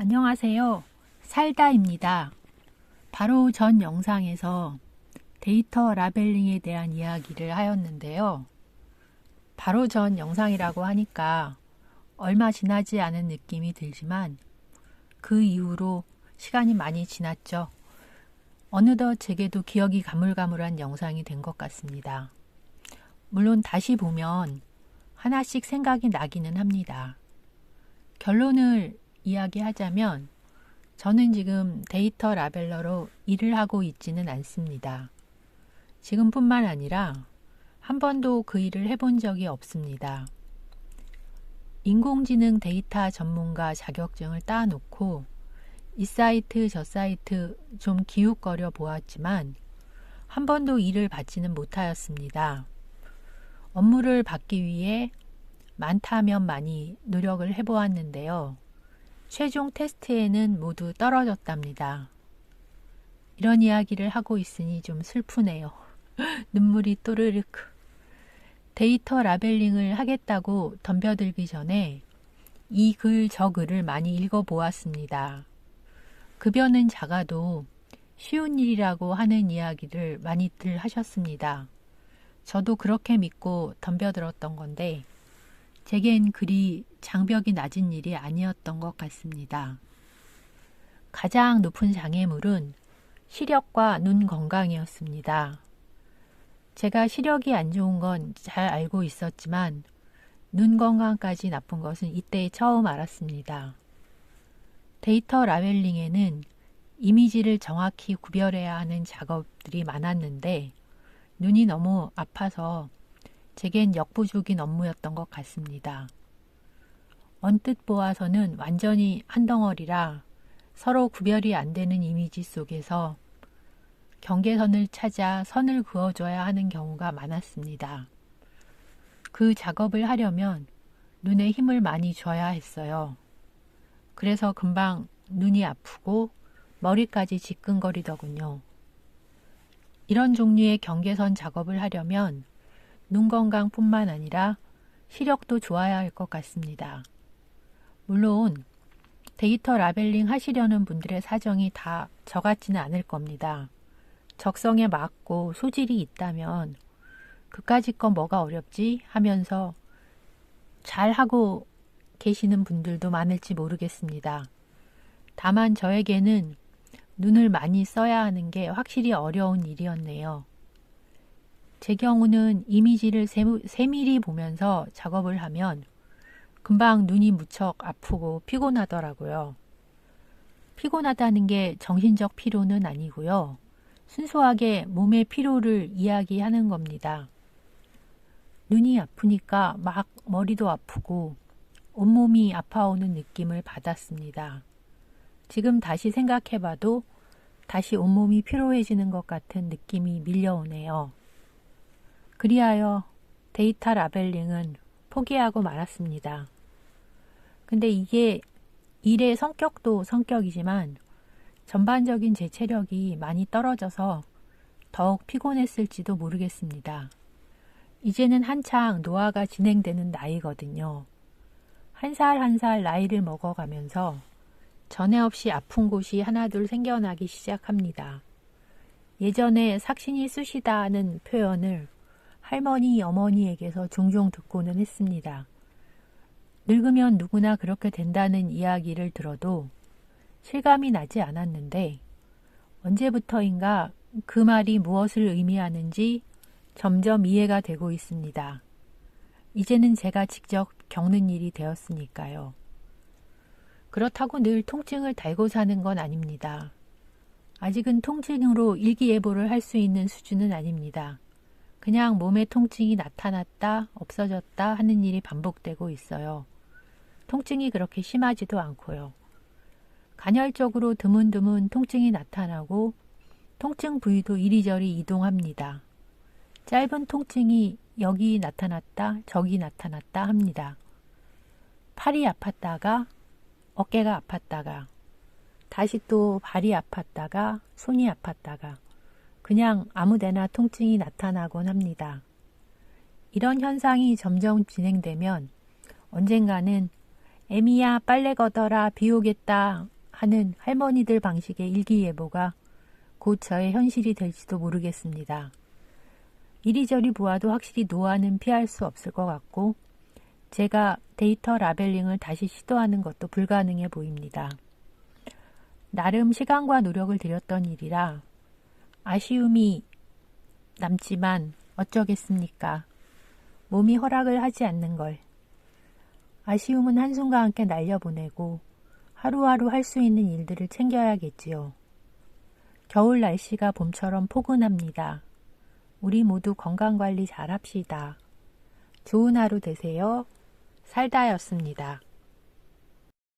안녕하세요. 살다입니다. 바로 전 영상에서 데이터 라벨링에 대한 이야기를 하였는데요. 바로 전 영상이라고 하니까 얼마 지나지 않은 느낌이 들지만 그 이후로 시간이 많이 지났죠. 어느덧 제게도 기억이 가물가물한 영상이 된 것 같습니다. 물론 다시 보면 하나씩 생각이 나기는 합니다. 결론을 이야기하자면 저는 지금 데이터 라벨러로 일을 하고 있지는 않습니다. 지금뿐만 아니라 한 번도 그 일을 해본 적이 없습니다. 인공지능 데이터 전문가 자격증을 따놓고 이 사이트 저 사이트 좀 기웃거려 보았지만 한 번도 일을 받지는 못하였습니다. 업무를 받기 위해 많다면 많이 노력을 해보았는데요. 최종 테스트에는 모두 떨어졌답니다. 이런 이야기를 하고 있으니 좀 슬프네요. 눈물이 또르륵. 데이터 라벨링을 하겠다고 덤벼들기 전에 이 글 저 글을 많이 읽어보았습니다. 급여는 작아도 쉬운 일이라고 하는 이야기를 많이들 하셨습니다. 저도 그렇게 믿고 덤벼들었던 건데 제겐 그리 장벽이 낮은 일이 아니었던 것 같습니다. 가장 높은 장애물은 시력과 눈 건강이었습니다. 제가 시력이 안 좋은 건 잘 알고 있었지만 눈 건강까지 나쁜 것은 이때 처음 알았습니다. 데이터 라벨링에는 이미지를 정확히 구별해야 하는 작업들이 많았는데 눈이 너무 아파서 제겐 역부족인 업무였던 것 같습니다. 언뜻 보아서는 완전히 한 덩어리라 서로 구별이 안 되는 이미지 속에서 경계선을 찾아 선을 그어줘야 하는 경우가 많았습니다. 그 작업을 하려면 눈에 힘을 많이 줘야 했어요. 그래서 금방 눈이 아프고 머리까지 지끈거리더군요. 이런 종류의 경계선 작업을 하려면 눈 건강뿐만 아니라 시력도 좋아야 할 것 같습니다. 물론 데이터 라벨링 하시려는 분들의 사정이 다 저 같지는 않을 겁니다. 적성에 맞고 소질이 있다면 그까짓 거 뭐가 어렵지 하면서 잘하고 계시는 분들도 많을지 모르겠습니다. 다만 저에게는 눈을 많이 써야 하는 게 확실히 어려운 일이었네요. 제 경우는 이미지를 세밀히 보면서 작업을 하면 금방 눈이 무척 아프고 피곤하더라고요. 피곤하다는 게 정신적 피로는 아니고요. 순수하게 몸의 피로를 이야기하는 겁니다. 눈이 아프니까 막 머리도 아프고 온몸이 아파오는 느낌을 받았습니다. 지금 다시 생각해봐도 다시 온몸이 피로해지는 것 같은 느낌이 밀려오네요. 그리하여 데이터 라벨링은 포기하고 말았습니다. 근데 이게 일의 성격도 성격이지만 전반적인 제 체력이 많이 떨어져서 더욱 피곤했을지도 모르겠습니다. 이제는 한창 노화가 진행되는 나이거든요. 한 살 한 살 나이를 먹어가면서 전에 없이 아픈 곳이 하나둘 생겨나기 시작합니다. 예전에 삭신이 쑤시다는 표현을 할머니, 어머니에게서 종종 듣고는 했습니다. 늙으면 누구나 그렇게 된다는 이야기를 들어도 실감이 나지 않았는데 언제부터인가 그 말이 무엇을 의미하는지 점점 이해가 되고 있습니다. 이제는 제가 직접 겪는 일이 되었으니까요. 그렇다고 늘 통증을 달고 사는 건 아닙니다. 아직은 통증으로 일기예보를 할 수 있는 수준은 아닙니다. 그냥 몸에 통증이 나타났다, 없어졌다 하는 일이 반복되고 있어요. 통증이 그렇게 심하지도 않고요. 간헐적으로 드문드문 통증이 나타나고 통증 부위도 이리저리 이동합니다. 짧은 통증이 여기 나타났다, 저기 나타났다 합니다. 팔이 아팠다가 어깨가 아팠다가 다시 또 발이 아팠다가 손이 아팠다가 그냥 아무데나 통증이 나타나곤 합니다. 이런 현상이 점점 진행되면 언젠가는 애미야 빨래 걷어라 비 오겠다 하는 할머니들 방식의 일기예보가 곧 저의 현실이 될지도 모르겠습니다. 이리저리 보아도 확실히 노안은 피할 수 없을 것 같고 제가 데이터 라벨링을 다시 시도하는 것도 불가능해 보입니다. 나름 시간과 노력을 들였던 일이라 아쉬움이 남지만 어쩌겠습니까? 몸이 허락을 하지 않는 걸. 아쉬움은 한순간 함께 날려보내고 하루하루 할 수 있는 일들을 챙겨야겠지요. 겨울 날씨가 봄처럼 포근합니다. 우리 모두 건강관리 잘합시다. 좋은 하루 되세요. 살다였습니다.